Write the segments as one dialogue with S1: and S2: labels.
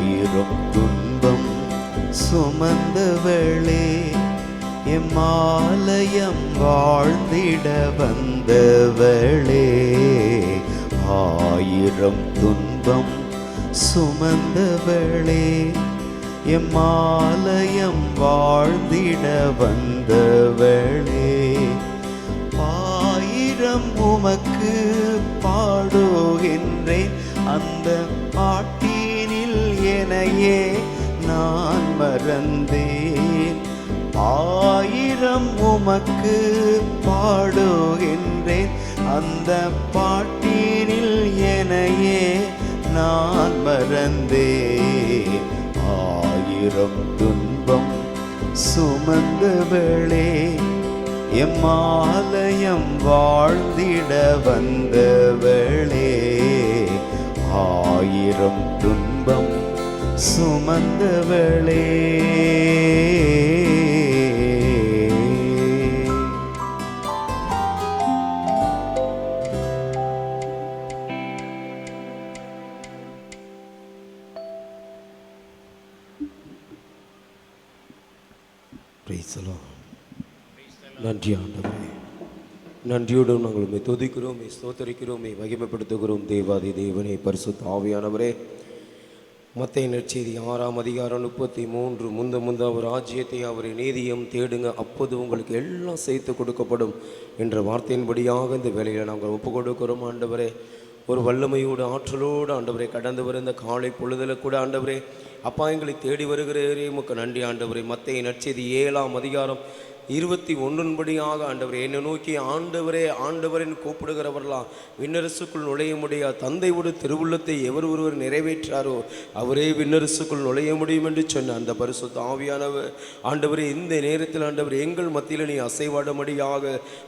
S1: ஆயிரம் துன்பம் சுமந்தவளே, எம்மாலயம் வாழ்ந்திட வந்தவளே. ஆயிரம் துன்பம் சுமந்தவளே, எம்மாலயம் வாழ்ந்திட வந்தவளே. ஆயிரம் உமக்கு பாடுகின்றேன், அந்த பாட்டினில் எனையே நான் மறந்தேன். ஆயிரம் உமக்கு பாடுகின்றேன், அந்த பாட்டினில் எனையே நான் மறந்தேன். ஆயிரம் துன்பம் சுமந்தவளே, எம்மாலயம் வாழ்ந்திட வந்தவளே. ஆயிரம் துன்பம் சுமந்தவளே.
S2: நன்றி ஆண்டவரே, நன்றியோடு நாங்கள் உம்மை துதிக்கிறோம், ஸ்தோத்தரிக்கிறோம், மகிமைப்படுத்துகிறோம். தேவாதி தேவனே, பரிசுத்த ஆவியானவரே, மத்தேயு நற்செய்தி 6ஆம் அதிகாரம் 33, முந்த அவர் ராஜ்யத்தை அவரை நீதியும் தேடுங்க, அப்போது உங்களுக்கு எல்லாம் சேர்த்து கொடுக்கப்படும் என்ற வார்த்தையின்படியாக இந்த வேலையில் நாங்கள் ஒப்பு கொடுக்கிறோம். ஆண்டவரே, ஒரு வல்லமையோடு ஆற்றலோடு ஆண்டவரே கடந்து வர இந்த காலை பொழுதில் கூட ஆண்டவரே அப்பா எங்களை தேடி வருகிறவரே உமக்கு நன்றி ஆண்டவரே. மத்தேயு நற்செய்தி 7ஆம் அதிகாரம் 21 ஆண்டவரே, என்னை நோக்கி ஆண்டவரே ஆண்டவரின் கூப்பிடுகிறவர்களாம் விண்ணரசுக்குள் நுழைய முடியா, தந்தையோடு திருவுள்ளத்தை எவர் ஒருவர் நிறைவேற்றாரோ அவரே விண்ணரசுக்குள் நுழைய முடியும் என்று சொன்ன அந்த பரிசுத்த ஆவியானவர் ஆண்டவரே, இந்த நேரத்தில் ஆண்டவர் எங்கள் மத்தியில் நீ அசைவாடும்படியாக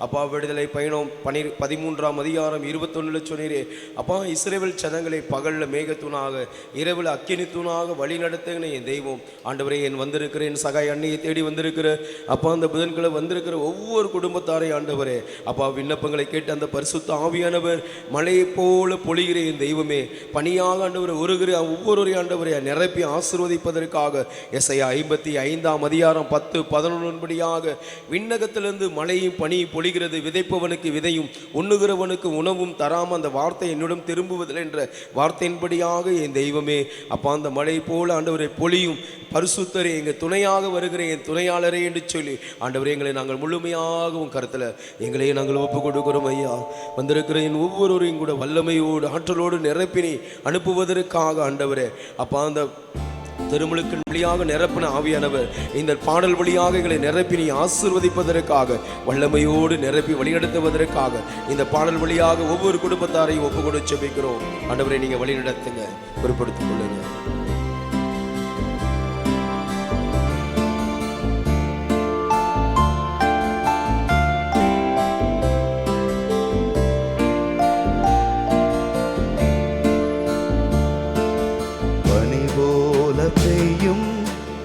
S2: அப்பா விடுதலை பயணம் 13ஆம் அதிகாரம் 21 சொன்னீரே அப்பா, இஸ்ரவேல் ஜனங்களை பகலில் மேகத்தூணாக இரவில் அக்கினி தூணாக வழி நடத்துகிற என் தெய்வம் ஆண்டவரே, என் வந்திருக்கிறேன் சகாய் அன்னையை தேடி வந்திருக்கிற அப்பா அந்த புதன்களை வந்திருக்கிற ஒவ்வொரு குடும்பத்தாரை ஆண்டவரே அப்பா விண்ணப்பங்களை கேட்டு அந்த பரிசுத்த ஆவியானவர் மழையை போல பொழிகிற என் தெய்வமே, பணியாக ஆண்டவர் ஒருகிற ஒவ்வொரு ஆண்டவரை நிரப்பி ஆசீர்வதிப்பதற்காக எஸ்ஐயா 55ஆம் அதிகாரம் 10-11 விண்ணகத்திலிருந்து மழையும் பனியும் பொழிகிறது, விதைப்பவனுக்கு விதையும் உண்ணுகிறவனுக்கு உணவும் தராம அந்த வார்த்தை என்னிடம் திரும்புவதில்லை என்ற வார்த்தையின்படியாக என் தெய்வமே அப்பா அந்த மழை போல ஆண்டவரை பொழியும் பரிசுத்தரே, எங்கள் துணையாக வருகிற என் துணையாளரே என்று சொல்லி ஆண்டவரே எங்களை நாங்கள் முழுமையாகவும் கருத்தில் எங்களையே நாங்கள் ஒப்பு கொடுக்கிறோம் ஐயா. வந்திருக்கிற என் ஒவ்வொருவரையும் கூட வல்லமையோடு ஆற்றலோடு நிரப்பினி அனுப்புவதற்காக ஆண்டவரே அப்பா அந்த திருமுழுக்கின் வழியாக நிரப்பின ஆவியானவர் இந்த பாடல் வழியாக எங்களை நிரப்பினி ஆசீர்வதிப்பதற்காக வல்லமையோடு நிரப்பி வழிநடத்துவதற்காக இந்த பாடல் வழியாக ஒவ்வொரு குடும்பத்தாரையும் ஒப்பு கொடுத்து ஜெபிக்கிறோம். ஆண்டவரை நீங்க வழி நடத்துங்க, பொறுப்படுத்திக் கொள்ளுங்க.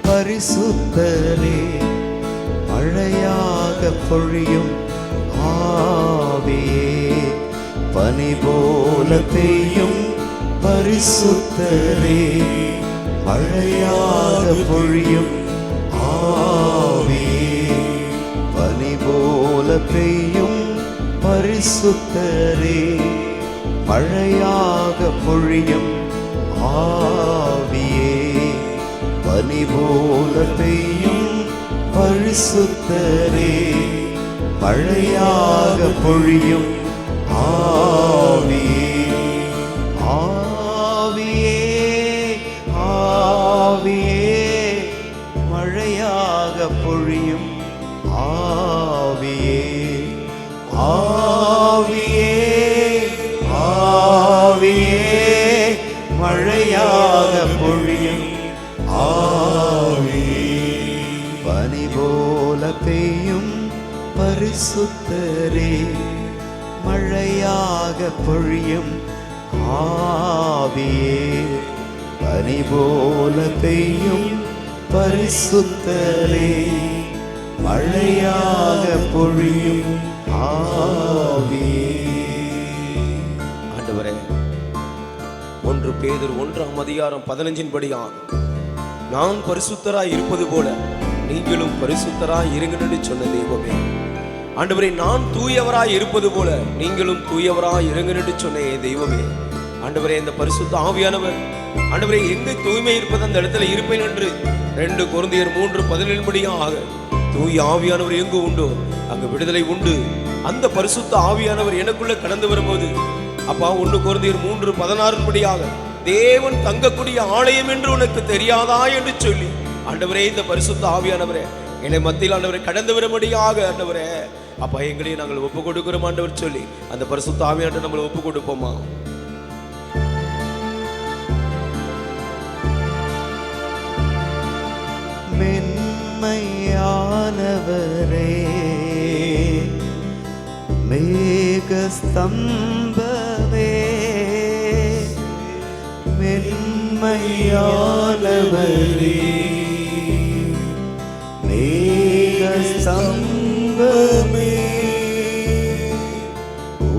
S1: பரிசுத்தரே, மழையாக பொழியும் ஆவியே, பனி போல பெய்யும் பரிசுத்தரே, மழையாக பொழியும் ஆவியே, பனி போல பெய்யும் பரிசுத்தரே, மழையாக பொழியும் ஆவியே, பனி போல பெய்யும் பரிசுத்தரே, மழையாக பொழியும் ஆவியே. ஆவியே ஆவியே, மழையாக பொழியும் ஆவியே. ஆவியே ஆவியே, மழையாக பொழியும் ஆவியே, பனி போல பெய்யும் பரிசுத்தரே, மழையாக பொழியும் ஆவியே, பனி போல பெய்யும் பரிசுத்தரே, மழையாக பொழியும் ஆவியே.
S2: ஆண்டவரே, 1 பேதுரு 1:15 படியாக நான் பரிசுத்தராய் இருப்பது போல நீங்களும் பரிசுத்தராய் இருங்கன்னு சொன்ன தெய்வமே, ஆண்டவரே நான் தூயவராய் இருப்பது போல நீங்களும் தூயவராய் இருங்கன்னு சொன்ன தெய்வமே, ஆண்டவரே இந்த பரிசுத்த ஆவியானவர் ஆண்டவரே எங்கே தூய்மை இருப்பது அந்த இடத்துல இருப்பேன் என்று 2 கொரிந்தியர் 3:17 படியாக தூய ஆவியானவர் எங்கு உண்டோ அங்கு விடுதலை உண்டு. அந்த பரிசுத்த ஆவியானவர் எனக்குள்ள கடந்து வரும்போது அப்பா 1 கொரிந்தியர் 3:16 படியாக தேவன் தங்கக்கூடிய ஆலயம் என்று உனக்கு தெரியாதா என்று சொல்லி ஆண்டவரே இந்த பரிசுத்த ஆவியானவரே என்னை மத்தியில் ஆண்டவரை கடந்து வரும்படியாக ஆண்டவரே அப்பா எங்களையும் நாங்கள் ஒப்பு கொடுக்கிறோம் ஆண்டவர் சொல்லி அந்த பரிசுத்த ஆவியானவரை நம்மளை ஒப்பு கொடுப்போமா?
S1: மென்மையானவரே மேகஸ்தம்பமே, மென்மையானவரே மேகஸ்தம்பமே,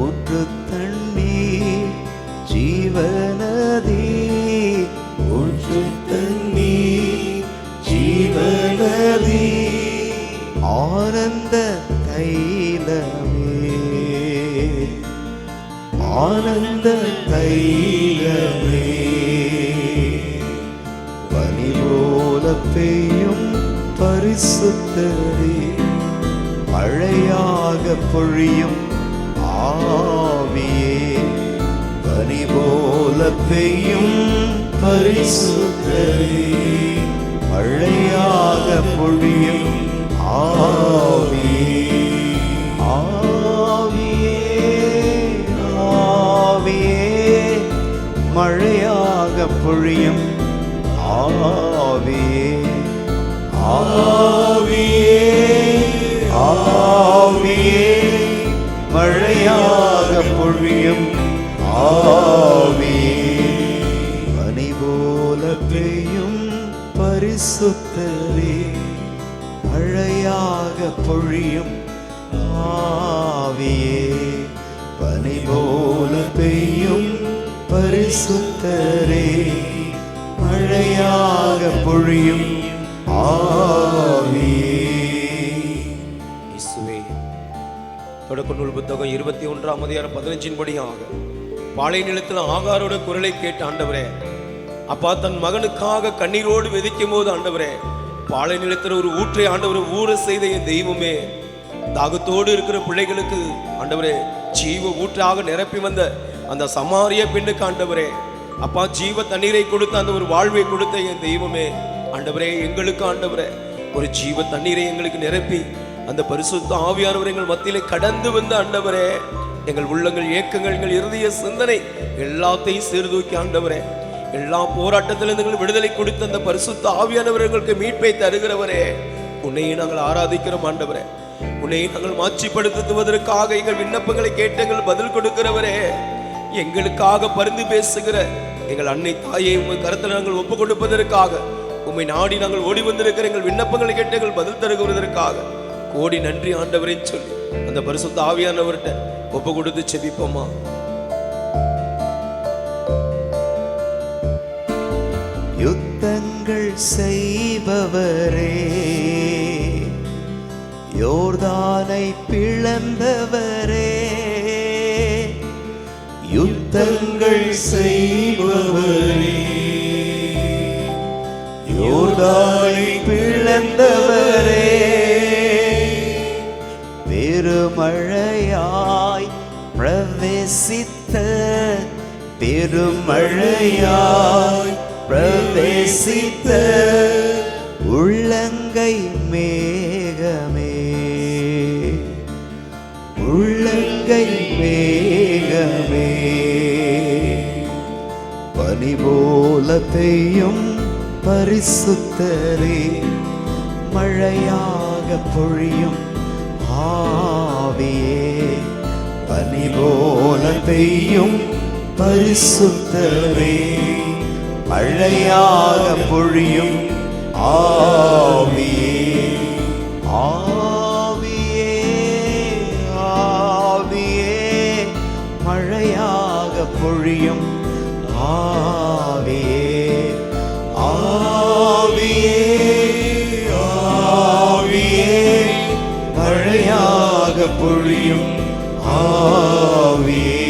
S1: ஊற்று தண்ணீர் ஜீவநதி, ஊற்று தண்ணீர் ஜீவநதி, ஆனந்த தைலமே, ஆனந்த தைலமே, பனி போல பெய்யும் பரிசுத்தரே, மழையாக பொழியும் ஆவியே, பனி போல பெய்யும் பரிசுத்தரே, மழையாக பொழியும் ஆவியே, ஆவியே, ஆவியே, மழையாக பொழியும் ஆவியே, ஆவியே, ஆவியே, மழையாக பொழியும் ஆவியே, பனி போல பெய்யும் பரிசுத்தரே, மழையாக பொழியும் ஆவியே, பனி போல பெய்யும் பரிசுத்தரே, மழையாக பொழியும் ஆவியே.
S2: இயேசுவே, தொடக்க நூல் புத்தகம் 21:15 படியாக பாலை நிலத்தில் ஆகாரோட குரலை கேட்ட ஆண்டவரே அப்பா தன் மகனுக்காக கண்ணீரோடு விதைக்கும் போது ஆண்டவரே பாலை நிலத்தில் ஒரு ஊற்றை ஆண்டவரை ஊற செய்த என் தெய்வமே, தாகத்தோடு இருக்கிற பிள்ளைகளுக்கு ஆண்டவரே ஜீவ ஊற்றாக நிரப்பி வந்த அந்த சமாரிய பெண்ணுக்கு ஆண்டவரே அப்பா ஜீவ தண்ணீரை கொடுத்த அந்த ஒரு வாழ்வை கொடுத்த என் தெய்வமே, ஆண்டவரே எங்களுக்கு ஆண்டவரே ஒரு ஜீவ தண்ணீரை எங்களுக்கு நிரப்பி அந்த பரிசுத்த ஆவியானவர் எங்கள் மத்தியிலே கடந்து வந்த ஆண்டவரே எங்கள் உள்ளங்கள் ஏக்கங்கள் எங்கள் இருதய சிந்தனை எல்லாத்தையும் சீர்தூக்கி ஆண்டவரே எல்லா போராட்டத்திலிருந்து எங்கள் விடுதலை கொடுத்த அந்த பரிசுத்த ஆவியானவர் எங்களுக்கு மீட்பை தருகிறவரே, உன்னையை நாங்கள் ஆராதிக்கிறோம் ஆண்டவரே, உன்னை நாங்கள் மாட்சிப்படுத்துவதற்காக எங்கள் விண்ணப்பங்களை கேட்டு எங்கள் பதில் கொடுக்கிறவரே, எங்களுக்காக பரிந்து பேசுகிற எங்கள் அன்னை தாயை உங்கள் கருத்தில் நாங்கள் ஒப்பு கொடுப்பதற்காக உம்மை நாடி நாங்கள் ஓடி வந்திருக்கிற எங்கள் விண்ணப்பங்களை கேட்டு எங்கள் பதில் தருகிறதற்காக கோடி நன்றி ஆண்டவரேன்னு சொல்லி அந்த பரிசுத்த ஆவியானவர்கிட்ட ஒப்பு கொடுத்து செபிப்போமா?
S1: யுத்தங்கள் செய்பவரே, யோர்தானை பிளந்தவரே, யுத்தங்கள் செய்பவரே, யோர்தானை பிளந்தவரே, பெருமழையாய் பிரவேசித்த, பெருமழையாய் பிரவேசித்த உள்ளங்கை மேகமே, உள்ளங்கை மேகமே, பனி போல பெய்யும் பரிசுத்தரே, மழையாக பொழியும் ஆவியே, பனி போல பெய்யும் பரிசுத்தரே, மழையாக பொழியும் ஆவியே, ஆவியே, ஆவியே, மழையாக பொழியும் ஆவியே ஆவியே ஆவியே மழையாக பொழியும் ஆவியே.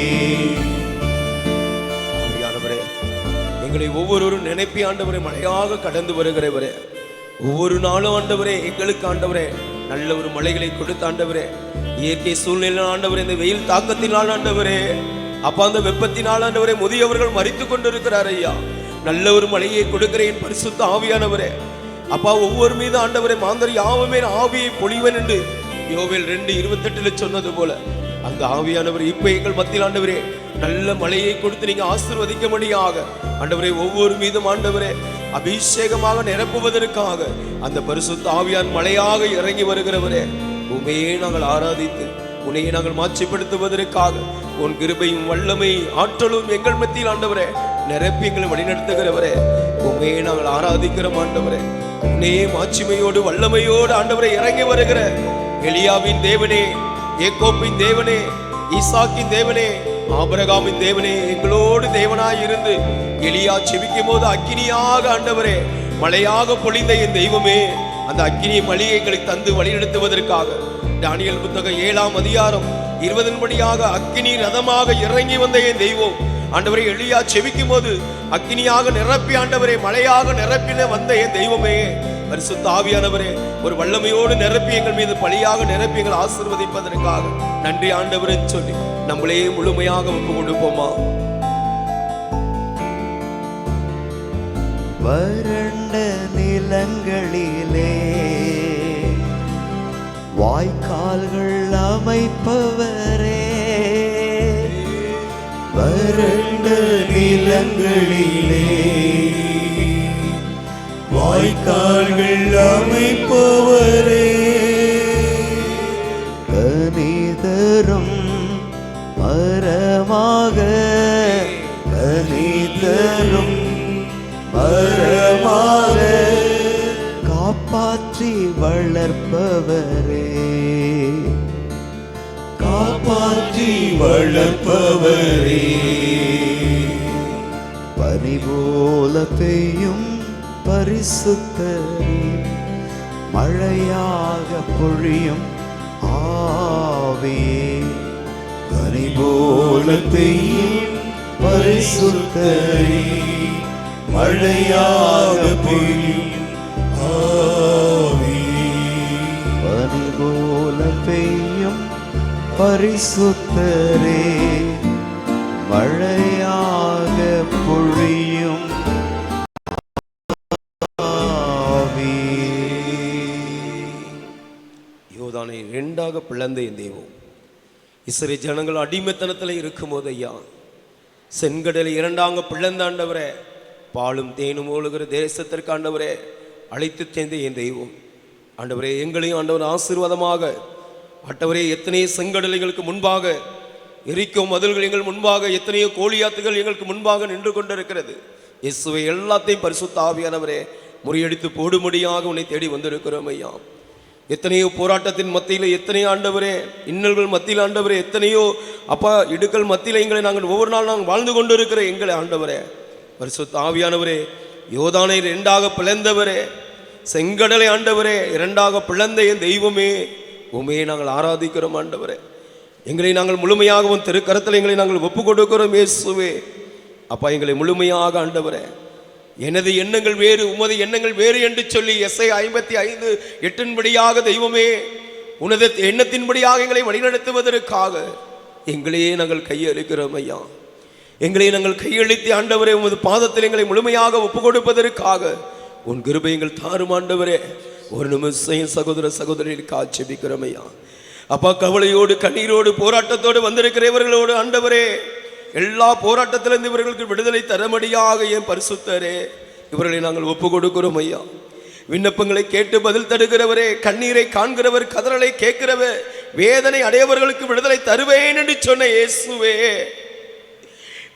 S2: ஆவியானவரே, எங்களை ஒவ்வொருவரும் நினைப்பி ஆண்டவரே மழையாக கடந்து வருகிறவரே, ஒவ்வொரு நாளும் ஆண்டவரே எங்களுக்கு ஆண்டவரே நல்ல ஒரு மழைகளை கொடுத்த ஆண்டவரே, இயற்கை சூழ்நிலை ஆண்டவரே, இந்த வெயில் தாக்கத்தினால் ஆண்டவரே, அப்பா அந்த வெப்பத்தினால் ஆண்டவரே முதியவர்கள் மரித்து கொண்டிருக்கிறார் ஐயா. நல்ல ஒரு மழையை கொடுக்கிறேன் பரிசுத்த ஆவியானவரே. அப்பா ஒவ்வொரு மீது ஆண்டவரே மாந்தர் யாவுமே ஆவியை பொழிவன் என்று யோவேல் 2:28 சொன்னது போல அந்த ஆவியானவர் இப்ப எங்கள் மத்தியில் ஆண்டவரே நல்ல மழையை கொடுத்து நீங்க ஆசீர்வதிக்கும்படியாக ஆண்டவரே ஒவ்வொரு மீதும் ஆண்டவரே அபிஷேகமாக நிரப்புவதற்காக அந்த பரிசுத்த ஆவியான் மழையாக இறங்கி வருகிறவரே, உண்மையே நாங்கள் ஆராதித்து உன்னையே நாங்கள் மாட்சிப்படுத்துவதற்காக உன் கிருபையும் வல்லமை ஆற்றலும் எங்கள் மத்தியில் ஆண்டவரே நிரப்பி எங்களை வழிநடத்துகிறவரே, உண்மையே நாங்கள் ஆராதிக்கிறோம் ஆண்டவரே. உன்னையே மாட்சிமையோடு வல்லமையோடு ஆண்டவரே இறங்கி வருகிற எலியாவின் தேவனே, ஏக்கோப்பின் தேவனே, ஈசாக்கின் தேவனே, ஆபிரகாமின் தேவனே, எங்களோடு தேவனாய் இருந்து எலியா செபிக்கும் போது அக்கினியாக ஆண்டவரே மழையாக பொழிந்த என் தெய்வமே, அந்த அக்கினி மழையை எங்களுக்கு தந்து வழிநடத்துவதற்காக தானியேல் புத்தகம் 7ஆம் அதிகாரம் 20 படியாக அக்கினி ரதமாக இறங்கி வந்த என் தெய்வம் ஆண்டவரே, எலியா செபிக்கும் போது அக்கினியாக நிரப்பி ஆண்டவரே மழையாக நிரப்பின வந்த என் தெய்வமே, பரிசுத்த ஆவியானவரே ஒரு வல்லமையோடு நிரப்பி எங்கள் மீது பழியாக நிரப்பி எங்கள் ஆசீர்வதிப்பதற்காக நன்றி ஆண்டவரே சொல்லி நம்மளே முழுமையாக ஒப்பு கொடுப்போமா.
S1: வறண்ட நிலங்களிலே வாய்க்கால்கள் அமைப்பவரே, வறண்ட நிலங்களிலே வாய்க்கால்கள் அமைப்பவரே, கனிதரும் மரமாக கனிதரும் மரமாக காப்பாற்றி வளர்ப்பவரே, காப்பாற்றி வளர்ப்பவரே, பனி போல பெய்யும் பரிசுத்தரே, மழையாக பொழியும் ஆவியே, பனி போல பெய்யும் பரிசுத்தரே, மழையாக பொழியும் ஆவியே, பனி போல பெய்யும் பரிசுத்தரே, மழையாக பொழியும் ஆவியே.
S2: யோர்தானை 2ஆக பிளந்த என் தெய்வம், இஸ்ரவேல் ஜனங்கள் அடிமைத்தனத்தில் இருக்கும் போது ஐயா செங்கடலை 2ஆக பிளந்த ஆண்டவரே, பாலும் தேனும் ஓழுகிற தேசத்திற்கு ஆண்டவரே அழைத்து சேர்ந்த என் தெய்வம் ஆண்டவரே, எங்களையும் ஆண்டவர் ஆசீர்வாதமாக ஆண்டவரே எத்தனையோ செங்கடலைகளுக்கு முன்பாக எரிக்கோ மதில்கள் எங்கள் முன்பாக எத்தனையோ கோலியாத்துகள் எங்களுக்கு முன்பாக நின்று கொண்டிருக்கிறது. இயேசுவை எல்லாத்தையும் பரிசுத்த ஆவியானவரே முறியடித்து போடும்படியாக உன்னை தேடி வந்திருக்கிறோம் ஐயா. எத்தனையோ போராட்டத்தின் மத்தியில் எத்தனையோ ஆண்டவரே இன்னல்கள் மத்தியில் ஆண்டவரே எத்தனையோ அப்பா இடுக்கள் மத்தியில் எங்களை நாங்கள் ஒவ்வொரு நாள் நாங்கள் வாழ்ந்து கொண்டு இருக்கிற எங்களை ஆண்டவரே பரிசுத்த ஆவியானவரே, யோர்தானை 2ஆக பிளந்தவரே, செங்கடலை ஆண்டவரே 2ஆக பிளந்த என் தெய்வமே, உண்மையை நாங்கள் ஆராதிக்கிறோம் ஆண்டவரே. எங்களை நாங்கள் முழுமையாகவும் திருக்கரத்தில் எங்களை நாங்கள் ஒப்பு கொடுக்கிறோம் இயேசுவே. அப்பா எங்களை முழுமையாக ஆண்டவரே, எனது எண்ணங்கள் வேறு உமது எண்ணங்கள் வேறு என்று சொல்லி எஸ்ஐயா 55:8 படியாக தெய்வமே உனது எண்ணத்தின்படியாக எங்களை வழிநடத்துவதற்காக எங்களையே நாங்கள் கையளிக்கிறோம் ஐயா. எங்களை நாங்கள் கையளித்து ஆண்டவரே உமது பாதத்தில் எங்களை முழுமையாக ஒப்பு கொடுப்பதற்காக உன் கிருபை எங்கள் தாரும் ஆண்டவரே. ஒரு நிமிஷம் சகோதர சகோதரிக்கு ஆட்சேபிக்கிறோம் ஐயா. அப்பா கவலையோடு கண்ணீரோடு போராட்டத்தோடு வந்திருக்கிறவர்களோடு ஆண்டவரே எல்லா போராட்டத்திலிருந்து இவர்களுக்கு விடுதலை தரமடியாக என் பரிசுத்தரே இவர்களை நாங்கள் ஒப்பு கொடுக்கிறோம் ஐயா. விண்ணப்பங்களை கேட்டு பதில் தருகிறவரே, கண்ணீரை காண்கிறவர், கதறலை கேட்கிறவர், வேதனை அடையவர்களுக்கு விடுதலை தருவேன் என்று சொன்ன இயேசுவே,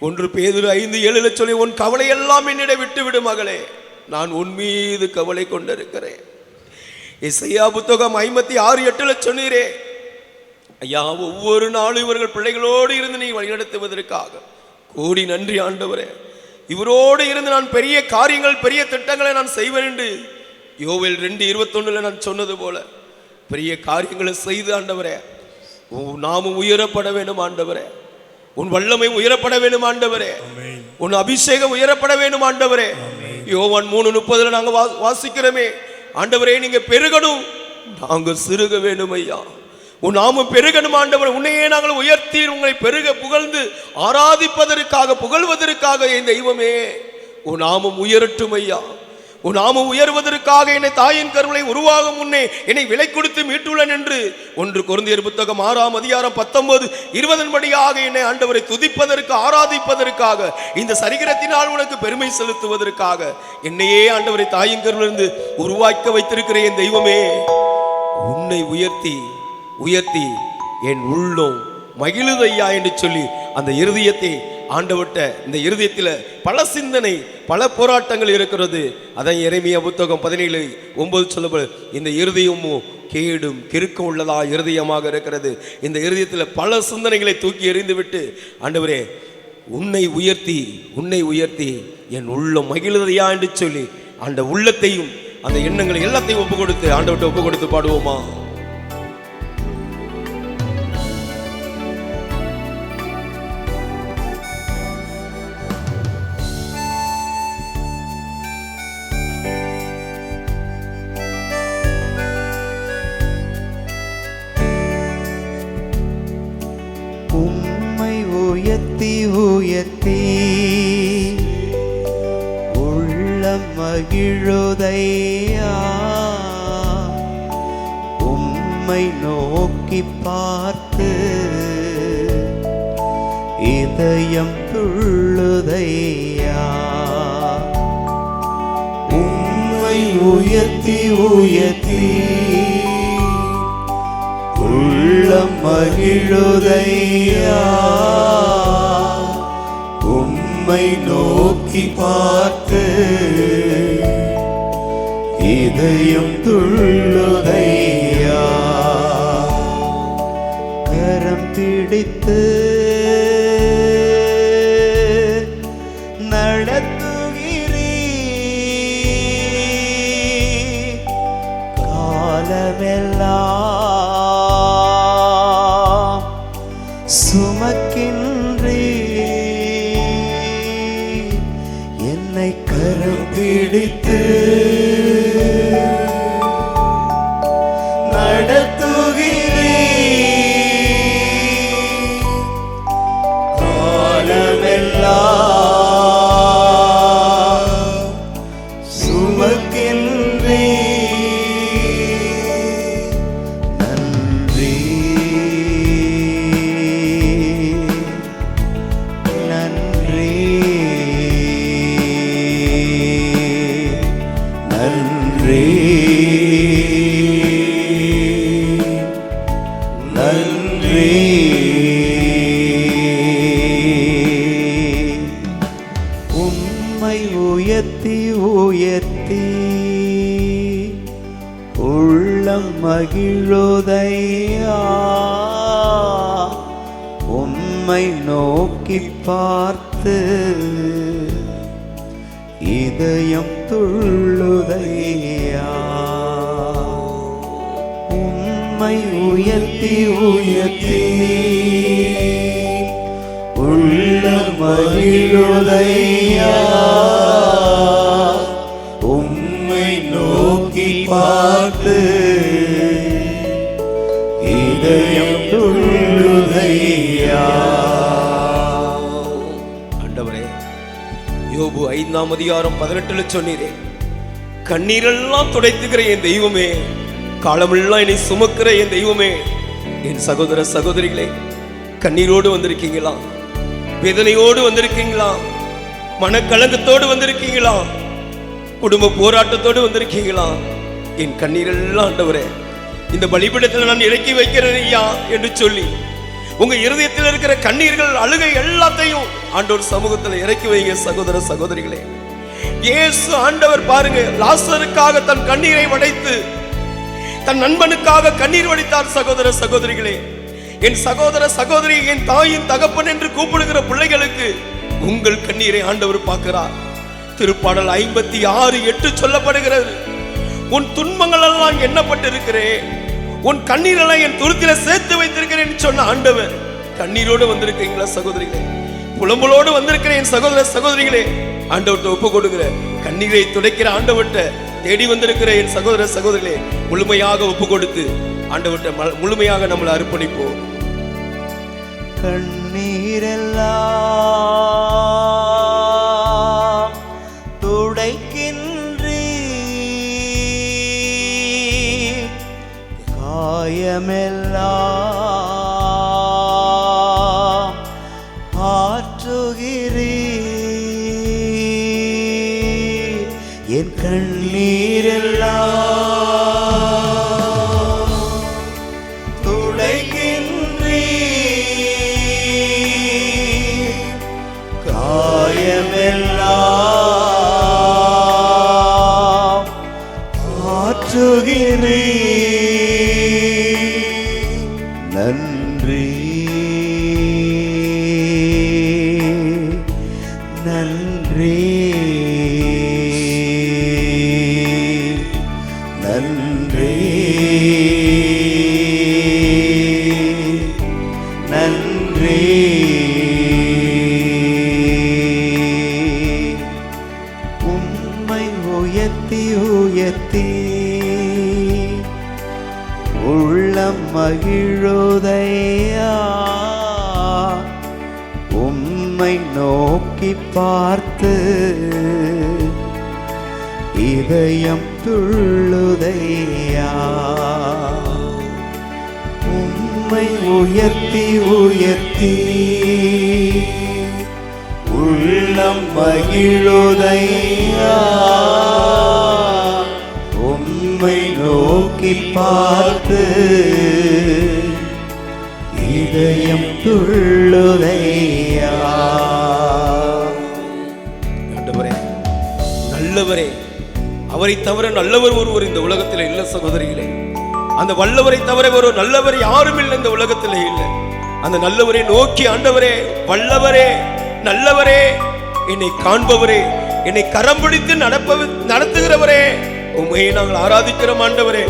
S2: 1 பேதுரு 5:7 சொல்லி உன் கவலை எல்லாம் என்னிடம் விட்டு விடு மகளே, நான் உன் மீது கவலை கொண்டிருக்கிறேன். எஸ்ஐயா புத்தகம் 56:8 சொன்னீரே ஐயா. ஒவ்வொரு நாளும் இவர்கள் பிள்ளைகளோடு இருந்து நீ வழிநடத்துவதற்காக கோடி நன்றி ஆண்டவரே. இவரோடு இருந்து நான் பெரிய காரியங்கள் பெரிய திட்டங்களை நான் செய்வேன் என்று யோவேல் 2:21 நான் சொன்னது போல பெரிய காரியங்களை செய்து ஆண்டவரே, நாமும் உயரப்பட வேண்டும் ஆண்டவரே, உன் வல்லமை உயரப்பட வேண்டும் ஆண்டவரே, உன் அபிஷேகம் உயரப்பட வேண்டும் ஆண்டவரே. யோவான் 3:30 நாங்க வாசிக்கிறோமே, ஆண்டவரே நீங்க பெருகணும், நாங்க சிறுக வேண்டும் ஐயா. உன் நாமம் பெருகணும் ஆண்டவரே. உன்னையே நாங்கள் உயர்த்தி உங்களை பெருக புகழ்ந்து ஆராதிப்பதற்காக புகழ்வதற்காக என் தெய்வமே உன் நாமம் உயரட்டும் ஐயா. உன் நாமம் உயர்வதற்காக என்னை தாயின் கருவிலை உருவாகும் முன்னே என்னை விலை கொடுத்து மீட்டுள்ளன் என்று 1 கொரிந்தியர் புத்தகம் 6:19-20 படியாக என்னை ஆண்டவரை துதிப்பதற்கு ஆராதிப்பதற்காக இந்த சரீரத்தினால் உனக்கு பெருமை செலுத்துவதற்காக என்னையே ஆண்டவரை தாயின் கருவிலிருந்து உருவாக்க வைத்திருக்கிற என் தெய்வமே, உன்னை உயர்த்தி உயர்த்தி என் உள்ளம் மகிழுதையா என்று சொல்லி அந்த இருதயத்தை ஆண்டவட்ட, இந்த இருதயத்தில் பல சிந்தனை பல போராட்டங்கள் இருக்கிறது. அதான் எரேமியா புத்தகம் 17:9 சொல்லப்படு, இந்த இருதயமும் கேடும் கிறுக்கம் உள்ளதா இருதயமாக இருக்கிறது. இந்த இருதயத்தில் பல சிந்தனைகளை தூக்கி எறிந்துவிட்டு ஆண்டவரே உன்னை உயர்த்தி உன்னை உயர்த்தி என் உள்ளம் மகிழுதையா என்று சொல்லி அந்த உள்ளத்தையும் அந்த எண்ணங்களை எல்லாத்தையும் ஒப்பு கொடுத்து ஆண்டவர்கிட்ட ஒப்பு கொடுத்து பாடுவோமா?
S1: உம்மை உயர்த்தி உயர்த்தி உள்ளம் மகிழுதையா, உம்மை நோக்கி பார்த்து இதயம் துள்ளுதையா. உம்மை உயர்த்தி உயர்த்தி உள்ளம் மகிழுதையா, உம்மை நோக்கி பார்த்து இதயம் துள்ளுதையா. கரம் பிடித்து நடத்துகிறீர், காலமெல்லாம் சுமக்கின்றீர், என்னை கரம் பிடித்து நடத்துகிறீர், காலமெல்லாம் சுமக்கின்றீர். நன்றி நன்றி நன்றி நன்றி. உம்மை உயர்த்தி உயர்த்தி உள்ளம் மகிழுதையா, உம்மை நோக்கி பார்த்து இதயம் துள்ளுதையா. உம்மை உயர்த்தி உயர்த்தி உள்ளம் மகிழுதையா, உம்மை நோக்கி பார்த்து இதயம் துள்ளுதையா.
S2: ஆண்டவரே, யோபு 5:18 சொன்னீரே, கண்ணீரெல்லாம் துடைத்துக்கிற என் தெய்வமே, காலமெல்லாம் என்னை சுமக்கிற என் தெய்வமே. என் சகோதர சகோதரிகளே, கண்ணீரோடு வந்திருக்கீங்களா? வேதனையோடு வந்திருக்கீங்களா? மனக்கலங்கத்தோடு வந்திருக்கீங்களா? குடும்ப போராட்டத்தோடு வந்திருக்கீங்களா? என் கண்ணீரெல்லாம் ஆண்டவரே இந்த பலிபீடத்தில் நான் இறக்கி வைக்கிறேன் ஐயா என்று சொல்லி உங்க இருதயத்தில் இருக்கிற கண்ணீர்கள் அழுகை எல்லாத்தையும் ஆண்டவர் சமூகத்தில் இறக்கி வைங்க சகோதர சகோதரிகளே. இயேசு ஆண்டவர் பாருங்க, லாசருக்காக தன் கண்ணீரை வடைத்து தன் நண்பனுக்காக கண்ணீர் வடித்தார். சகோதர சகோதரிகளே, என் சகோதர சகோதரி, என் தாயின் தகப்பன் என்று கூப்பிடுகிற பிள்ளைகளுக்கு
S3: உங்கள் கண்ணீரை ஆண்டவர் பார்க்கிறார். திருப்பாடல் 56:8 சொல்லப்படுகிறது, உன் துன்பங்கள் எல்லாம் எண்ணப்பட்டிருக்கிறேன், உன் கண்ணீரெல்லாம் என் துருத்தில சேர்த்து வைத்திருக்கிறேன் சொன்ன ஆண்டவர். கண்ணீரோடு வந்திருக்கீங்களா சகோதரிகளே? புலம்பலோடு வந்திருக்கிறேன் என் சகோதர சகோதரிகளே, ஆண்டவர்கிட்ட ஒப்பு கொடுக்கிற, கண்ணீரை துடைக்கிற ஆண்டவர்கிட்ட தேடி வந்திருக்கிற என் சகோதர சகோதரிகளே, முழுமையாக ஒப்பு கொடுத்து ஆண்டவர்கிட்ட முழுமையாக நம்மளை அர்ப்பணிப்போம்.
S1: கண்ணீரெல்லாம் துடைக்கின்றீர், காயமெல்லாம் ஆற்றுகிறீர். என் கண்ணீரெல்லாம் நன்றி நன்றி நன்றி நன்றி. உம்மை உயர்த்தி உயர்த்தி உள்ளம் மகிழுதையா, உம்மை நோக்கி பார்த்து இதயம் துள்ளுதையா. உம்மை உயர்த்தி உயர்த்தி உள்ளம் மகிழுதையா, உம்மை நோக்கி பார்த்து இதயம் துள்ளுதையா.
S3: ஆண்டவரே, நல்லவரே, அவரை தவிர நல்லவர் ஒருவர் இந்த உலகத்தில் இல்லை சகோதரிகளே. அந்த வல்லவரை தவிர ஒரு நல்லவர் யாரும் இல்லை இந்த உலகத்தில் இல்லை. அந்த நல்லவரை நோக்கி, ஆண்டவரே, வல்லவரே, நல்லவரே, என்னை காண்பவரே, என்னை கரம் பிடித்து நடத்துகிறவரே, உம்மையை நாங்கள் ஆராதிக்கிறோம். ஆண்டவரே,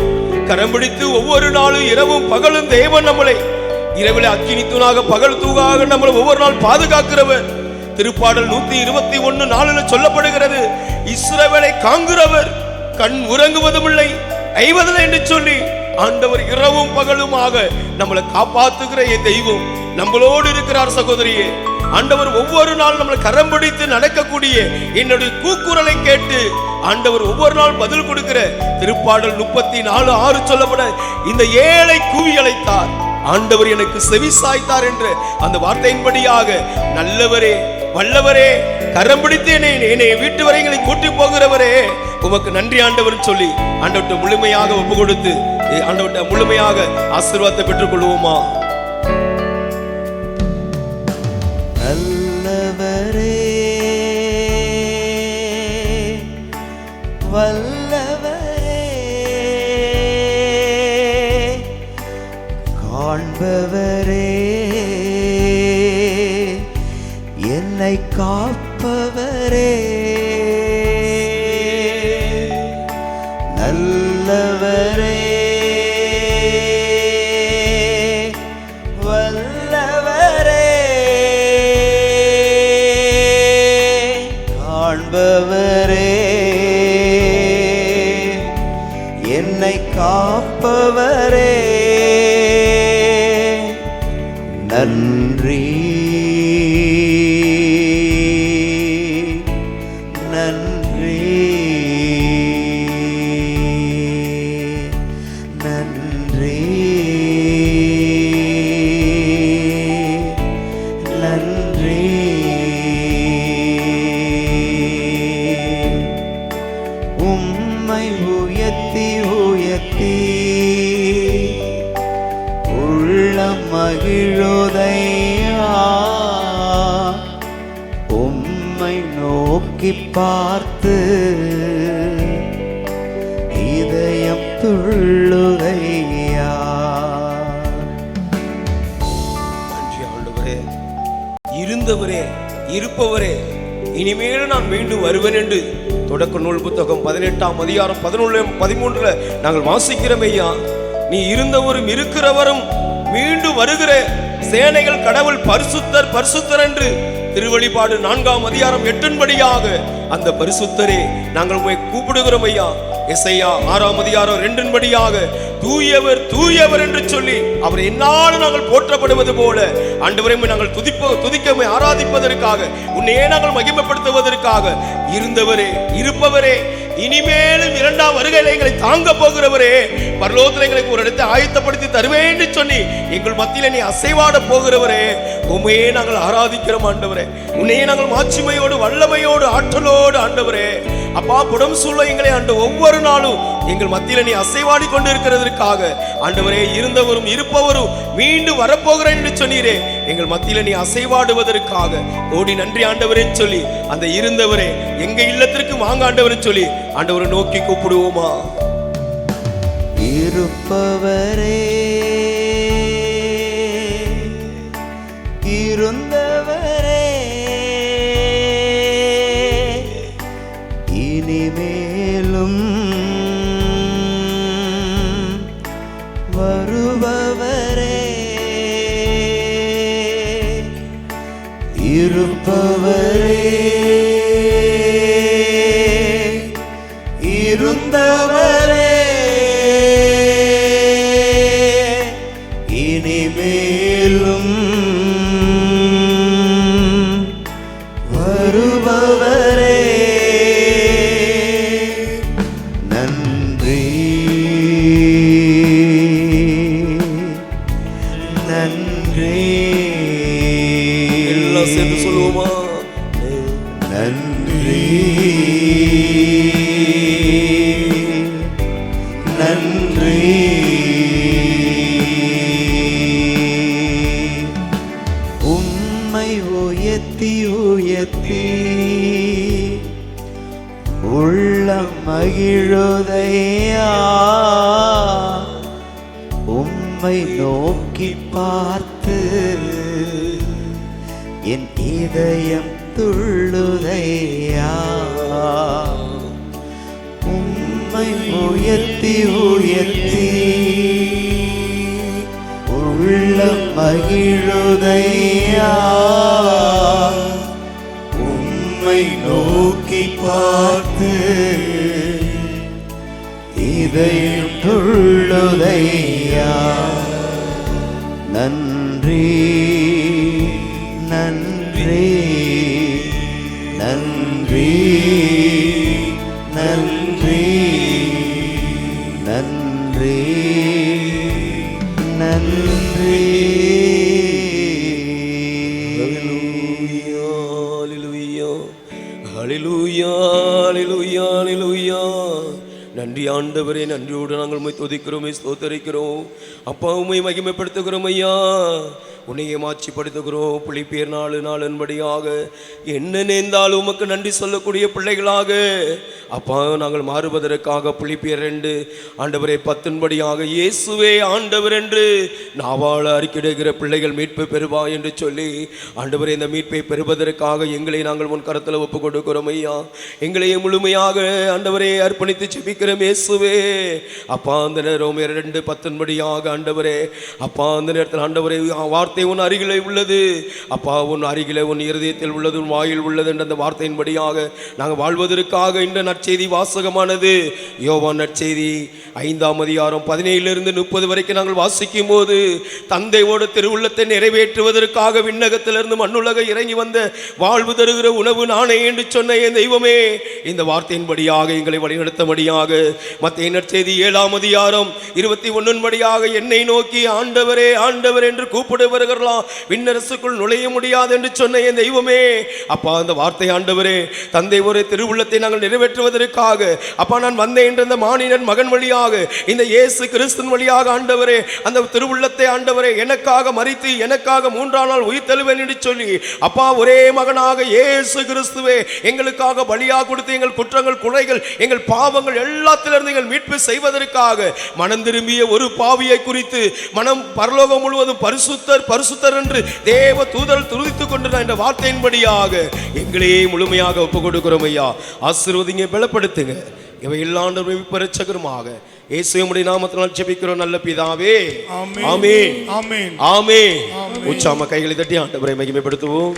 S3: கரம் பிடித்து ஒவ்வொரு நாளும் இரவும் பகலும் தேவன் நம்மளை இரவிலே அக்கினி தூணாக பகல் தூகாக நம்மளை ஒவ்வொரு நாள் பாதுகாக்கிறவர். திருப்பாடல் 121:4 சொல்லப்படுகிறது, இஸ்ரவேலை காண்கிறவர் கண் உறங்குவதும் இல்லை ஐவதில்லை என்று சொல்லி ஆண்டவர் இரவும் பகலுமாக நம்மளை காப்பாற்றுகிற என் தெய்வம் நம்மளோடு இருக்கிறார் சகோதரியே. ஆண்டவர் ஒவ்வொரு நாள் நம்மளை கரம் பிடித்து நடக்கக்கூடிய என்னுடைய கூக்குரலை கேட்டு ஆண்டவர் ஒவ்வொரு நாள் பதில் கொடுக்கிற திருப்பாடல் 34:6 சொல்லப்பட, இந்த ஏழை கூவி அழைத்தார், ஆண்டவர் எனக்கு செவி சாய்த்தார் என்று அந்த வார்த்தையின்படியாக நல்லவரே, வல்லவரே, கரம் பிடித்து என்னை வீட்டு வரைகளை கூட்டி போகிறவரே, உமக்கு நன்றி ஆண்டவர் சொல்லி ஆண்டவர்கிட்ட முழுமையாக ஒப்பு கொடுத்து ஆண்டவர்கிட்ட முழுமையாக ஆசீர்வாதத்தை பெற்றுக் கொள்வோமா.
S1: நல்லவரே, வல்லவரே, காண்பவரே, என்னை காப்பவரே, நல்லவரே, வல்லவரே, காண்பவரே, என்னை காப்பவரே, நன்றி நன்றி நன்றி நன்றி. உம்மை உயர்த்தி உயர்த்தி உள்ளம் மகிழுதையா, உம்மை நோக்கி பார்த்து இதயம் துள்ளுதையா.
S3: நன்றி ஆண்டவரே, இருந்தவரே இருப்பவரே இனிமேலும் நான் மீண்டும் வருவேன் என்று தொடக்க நூல் புத்தகம் 18ஆம் அதிகாரம் 11-13 நாங்கள் வாசிக்கிறோம் ஐயா. நீ இருந்தவரும் இருக்கிறவரும் மீண்டும் வருகிற சேனைகள் கடவுள் பரிசுத்தர் பரிசுத்தர் என்று திருவெளிப்பாடு 4ஆம் அதிகாரம் 8 அந்த பரிசுத்தரே நாங்கள் உம்மை கூப்பிடுகிறோம் ஐயா. எசையா 6ஆம் அதிகாரம் 2 தூயவர் தூயவர் என்று சொல்லி அவர் என்னாலும் நாங்கள் போற்றப்படுவது போல ஆண்டவரை நாங்கள் துதிக்க ஆராதிப்பதற்காக உன்னையே நாங்கள் மகிமைப்படுத்துவதற்காக இருந்தவரே இருப்பவரே இனிமேலும் 2ஆம் வருகையில் எங்களை தாங்க போகிறவரே பரலோகத்தில் எங்களுக்கு ஒரு இடத்தை ஆயத்தப்படுத்தி தருவேன் என்று சொல்லி எங்கள் மத்தியில் நீ அசைவாட போகிறவரே உண்மையே நாங்கள் ஆராதிக்கிறோம் ஆண்டவரே. உன்னையே நாங்கள் மாட்சிமையோடு வல்லமையோடு ஆற்றலோடு ஆண்டவரே அப்பா புடம் சூழ எங்களை ஆண்டு ஒவ்வொரு நாளும் எங்கள் மத்தியில் நீ அசைவாடி கொண்டு இருக்கிறதற்காக ஆண்டவரே இருந்தவரும் இருப்பவரும் மீண்டும் வரப்போகிறேன் என்று சொன்னீரே எங்கள் மத்தியில் நீ அசைவாடுவதற்காக கோடி நன்றி ஆண்டவரே சொல்லி அந்த இருந்தவரே எங்க இல்லத்திற்கு வாங்க ஆண்டவரே சொல்லி ஆண்டவரை நோக்கி கூப்பிடுவோமா.
S1: இருப்பவரே இருந்தவரே இனிமேலும் வருபவரே இருப்பவரே இருந்தவரே இனிமேலும் வருபவரே நன்றி நன்றி
S3: எல்லாம் சேர்ந்து சொல்லுவோமா.
S1: நன்றி நன்றி உம்மை உயர்த்தி உயர்த்தி உள்ளம் மகிழுதையா உம்மை நோக்கி பார்த்து என் இதயம் துள்ளுதையா உம்மை உயர்த்தி உயர்த்தி உள்ளம் மகிழுதையா உம்மை நோக்கி பார்த்து இதயம் துள்ளுதையா நன்றி நன்றி நன்றி நன்றி நன்றி நன்றி.
S3: ஹல்லேலூயா ஹல்லேலூயா ஹல்லேலூயா. நன்றி ஆண்டவரே, நன்றியோடு நாங்கள் உம்மை துதிக்கிறோம் ஸ்தோத்தரிக்கிறோம் அப்பா, உம்மை மகிமைப்படுத்துகிறோம் ஐயா, உன்னையே மாட்சிப்படுத்துகிறோம். பிலிப்பியர் 4:4 என்ன நேர்ந்தாலும் உமக்கு நன்றி சொல்லக்கூடிய பிள்ளைகளாக அப்பா நாங்கள் மாறுவதற்காக பிலிப்பியர் 2 ஆண்டவரே 10 இயேசுவே ஆண்டவர் என்று நாவாள அறிக்கையிடுகிற பிள்ளைகள் மீட்பை பெறுவா என்று சொல்லி ஆண்டவரே இந்த மீட்பை பெறுவதற்காக எங்களை நாங்கள் முன் கரத்தில் ஒப்பு கொடுக்கிறோம் ஐயா. எங்களையே முழுமையாக ஆண்டவரே அர்ப்பணித்து ஜெபிக்கிறோம் இயேசுவே அப்பா. அந்த ரோமர் 2:10 ஆண்டவரே அப்பா அந்த நேரத்தில் ஆண்டவரே வார்த்தை உன் அருகிலே உள்ளது அப்பா, உன் அருகிலே உன் இருதயத்தில் உள்ளது, உன் வாயில் உள்ளது என்ற அந்த வார்த்தையின்படியாக நாங்கள் வாழ்வதற்காக இந்த நற்செய்தி வாசகமானது யோவான் நற்செய்தி 5ஆம் அதிகாரம் 17-30 வரைக்கும் நாங்கள் வாசிக்கும் போது தந்தையோட திருவுள்ளத்தை நிறைவேற்றுவதற்காக விண்ணகத்திலிருந்து மண்ணுலக இறங்கி வந்த வாழ்வு தருகிற உணவு நானே என்று சொன்ன என் தெய்வமே இந்த வார்த்தையின்படியாக எங்களை வழிநடத்தபடியாக மத்தேயு நற்செய்தி 7ஆம் அதிகாரம் 21 என்னை நோக்கி ஆண்டவரே ஆண்டவர் என்று கூப்பிடுவர் விண்ணரசுக்குள் நுழைய முடியாது என்று சொன்ன என் தெய்வமே அப்பா, அந்த வார்த்தை ஆண்டவரே தந்தை ஒரு திருவுள்ளத்தை நாங்கள் நிறைவேற்றுவதற்காக அப்பா நான் வந்தேன் என்ற அந்த மானிடன் மகன் வழியாக இந்த இயேசு கிறிஸ்துவின் வழியாக ஆண்டவரே அந்த திருவுள்ளத்தை ஆண்டவரே எனக்காக மரித்து எனக்காக 3ஆம் நாள் உயிர்த்தெழுவேன் என்று சொல்லி அப்பா ஒரே மகனாக இயேசு கிறிஸ்துவே எங்களுக்காக பலியாக கொடுத்து எங்கள் குற்றங்கள் குறைகள் எங்கள் பாவங்கள் எல்லாம் பள்ளத்திலிருந்து நீங்கள் மீட்பு செய்வதற்காக மனம் திரும்பிய ஒரு பாவியை குறித்து மனம் பரலோகம் முழுவதும் பரிசுத்தர் பரிசுத்தர் என்று தேவ தூதர் துதித்துக் கொண்டிருந்த என்ற வார்த்தையின்படியாக எங்களே முழுமையாக ஒப்புக் கொடுக்கிறோம் ஐயா. ஆசீர்வதிங்க, பலப்படுத்துங்க. இவை எல்லாண்டும் பரிச்சகருமாக இயேசுவின் நாமத்தினால் ஜெபிக்கிறோம் நல்ல பிதாவே. ஆமென். ஆமென். ஆமென். உச்சாம கைகளை தட்டி ஆண்டவரை மகிமைப்படுத்துவோம்.